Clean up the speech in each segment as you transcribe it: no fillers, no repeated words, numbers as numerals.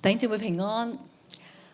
弟兄姊妹平安，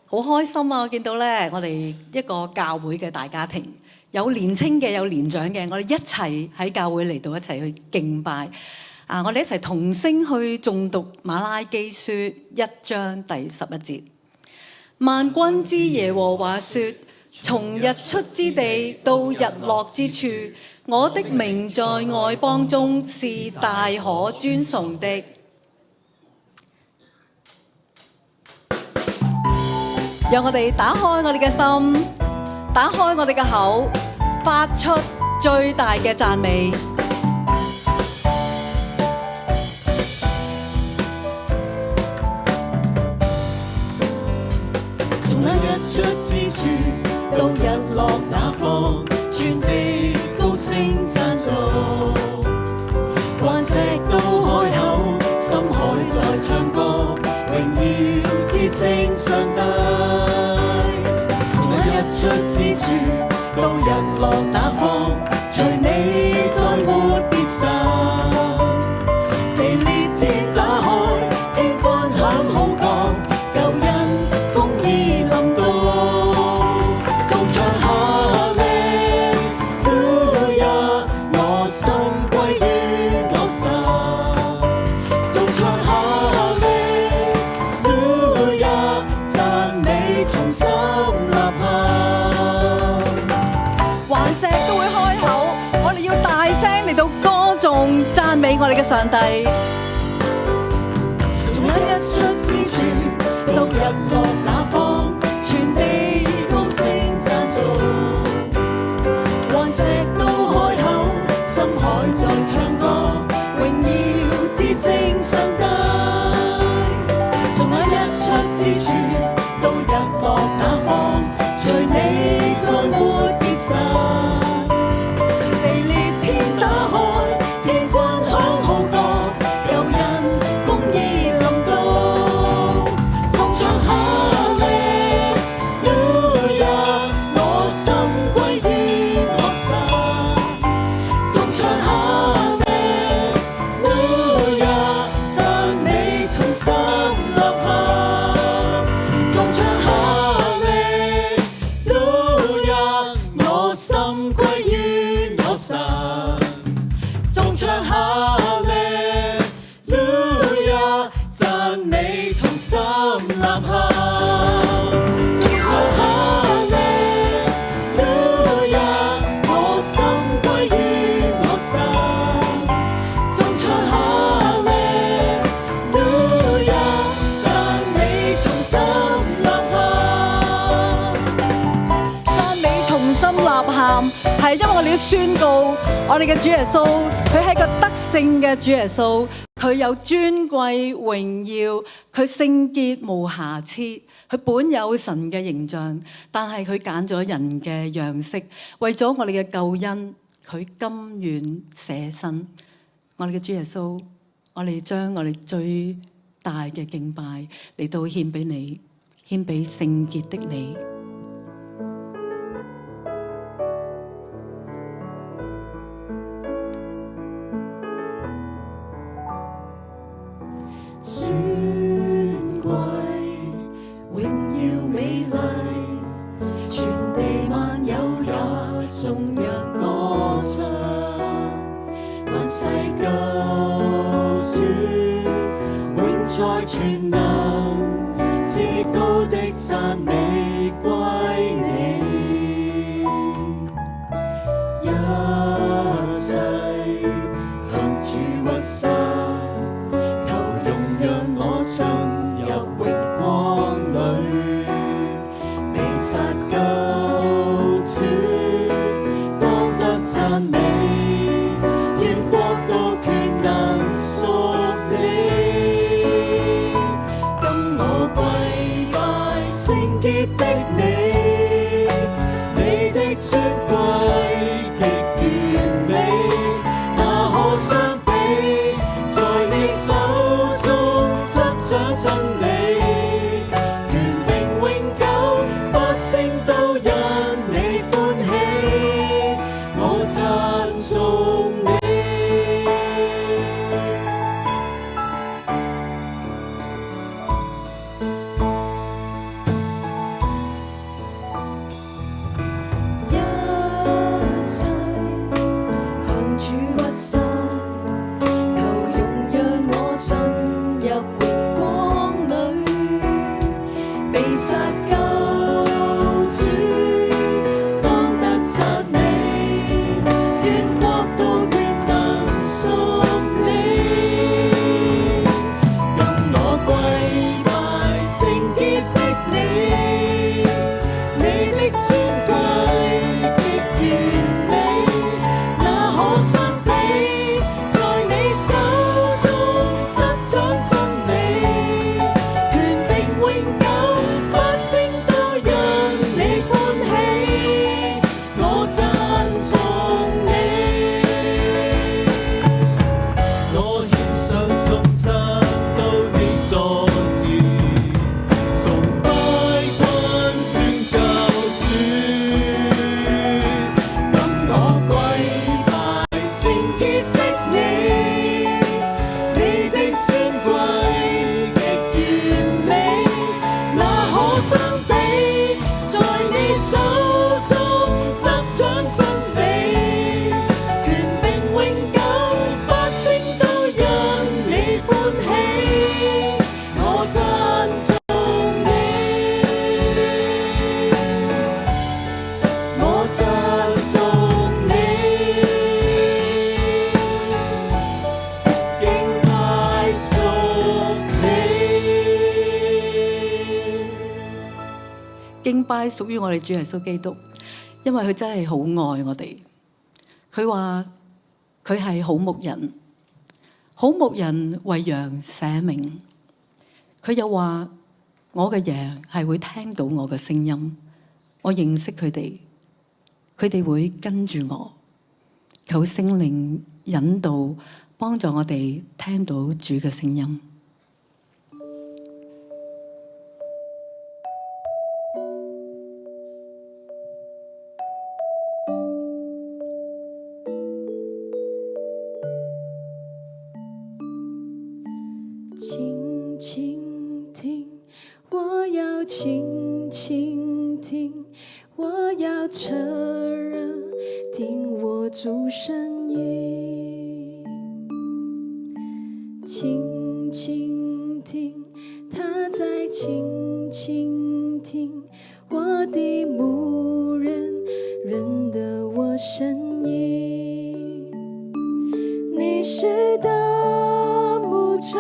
好開心啊！見到咧，我哋一個教會嘅大家庭，有年青嘅，有年長嘅，我哋一齊喺教會嚟到一齊去敬拜。我哋一齊同聲去誦讀馬拉基書1章第11節。萬軍之耶和華說：從日出之地到日落之處，我的名在外邦中是大可尊崇的。讓我哋打開我哋嘅心，打開我哋嘅口，發出最大嘅讚美。從那日出之處到日落那方，全地高聲讚頌，頑石都開口，深海在唱歌，榮耀之聲上帝。從那日出之處到日落那方，隨你再沒別神。地裂天打開，天軍響號降，救恩公義臨到，眾唱哈利路亞，我心歸於我神。眾唱哈利路亞，讚美從心吶喊。頑石都會開口，我哋要大聲嚟到歌頌讚美我哋嘅上帝。從那日出之處到日落那方，全地高聲讚頌，頑石都開口，深海在唱歌，榮耀之聲上帝。從那日出之處到日落那方，隨你再沒別神。地裂天打開，天軍響號降，救恩公義臨到，眾唱哈利路亞，我心歸於我神。眾唱哈利路亞，讚美從心吶喊。眾唱哈利路亞，我心歸於我神。眾唱哈利路亞，讚美從心吶喊。眾唱哈利路亞，我心歸於我神。眾唱哈利路亞，讚美從心吶喊。讚美從心吶喊，係因為我哋要宣告我哋嘅主耶穌，佢係個得勝嘅主耶穌，佢有尊貴榮耀，佢聖潔無瑕疵，佢本有神嘅形象，但係佢揀咗人嘅樣式，為咗我哋嘅救恩，佢甘願捨身。我哋嘅主耶穌，我哋將我哋最大嘅敬拜嚟到獻俾你，獻俾聖潔的你。尊貴榮耀美麗，全地萬有也頌揚歌唱，萬世救主永在全能，至高的讚美歸你，一切向主屈膝，讓我進入榮光裏，被殺救主，當得讚美，願國度權能屬你，跟我跪拜聖潔的你。入榮光裏，被殺救主，當得讚美，願國度權能屬你。今我跪拜聖潔的你，你的尊貴極完美，那可相比？在你手中執掌真理，權柄永久，百姓都因你歡喜，我讚頌你。我獻上頌讚到你座前，崇拜君尊救主。今我跪拜聖潔的你，你的尊貴極完美，那可相比？在你手中執掌真理，權柄永久，百姓都因你歡喜，我讚頌你，我讚頌你，敬拜屬你。敬拜屬於我哋主耶穌基督，因為佢真係好愛我哋。佢話佢係好牧人，好牧人為羊捨命。佢又話我嘅羊係會聽到我嘅聲音，我認識佢哋，佢哋會跟住我。求聖靈引導，幫助我哋聽到主嘅聲音。輕輕聽，我要輕輕聽，我要側耳聽我主聲音。輕輕聽，他在輕輕聽，我的牧人認得我聲音。你是的牧者，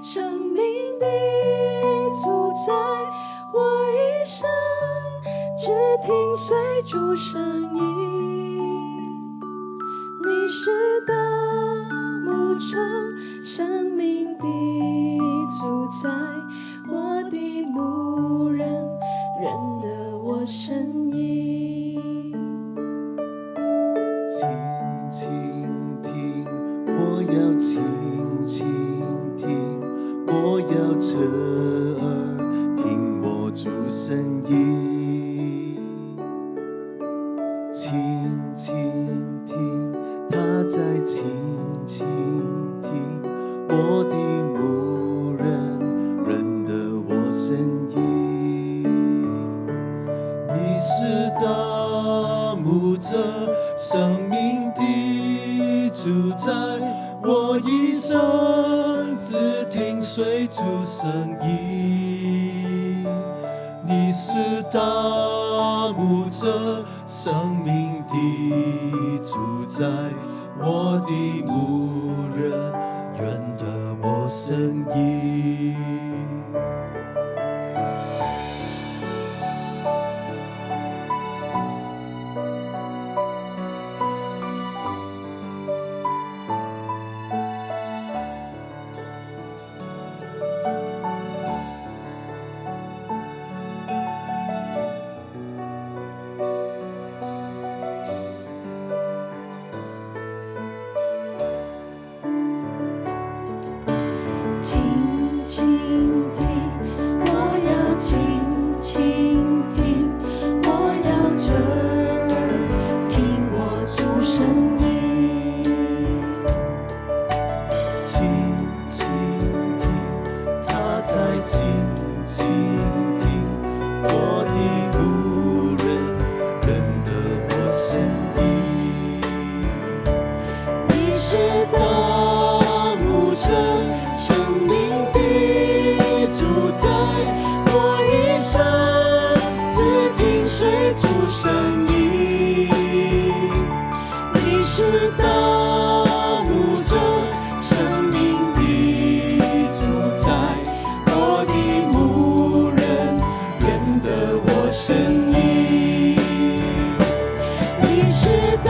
生命的主宰，我一生只聽隨主聲音。你是的牧者，生命的主宰，我的牧人認得我聲音。輕輕聽，我要輕輕聽，我要側耳聽我主聲音。輕輕聽，他在輕輕聽，我的牧人認得我聲音。你是大牧者，生命的主宰，我一生只聽隨主聲音。你是大牧者，生命的主宰，我的牧人認得我聲音。是大牧者，生命的在我一生，只听随主声音。你是大牧者，生命的主宰，我的牧人，认得我声音。你是大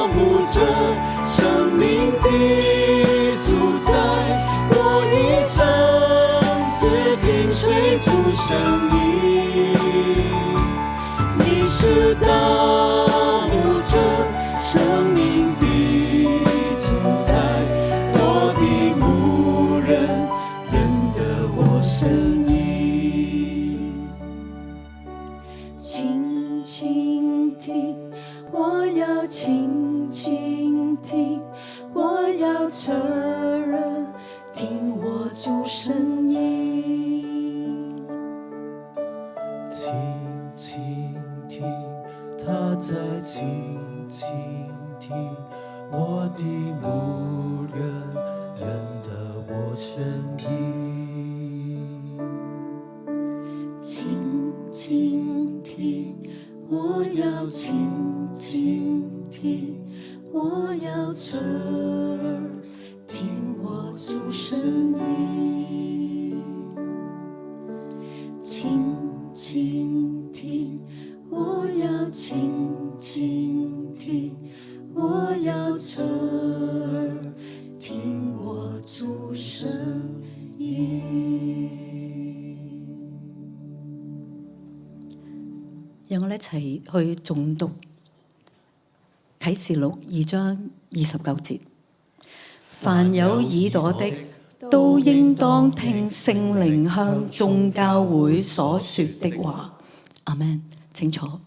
牧者，生命的主宰，我一生只听随主声音。你是大牧者，生命的主宰，我的牧人，认得我声音。轻轻听，我要轻轻听，我要侧耳听我主声音。轻轻听，他在轻轻听，我的牧人认得我声音。轻轻听，我要轻轻听，我要侧耳听我主声音。轻轻听，我要轻轻听，我要侧耳听我主聲音。讓我哋一齊去誦讀啟示錄2章29節。凡有耳朵的，都應當聽聖靈向眾教會所說的話。阿們。請坐。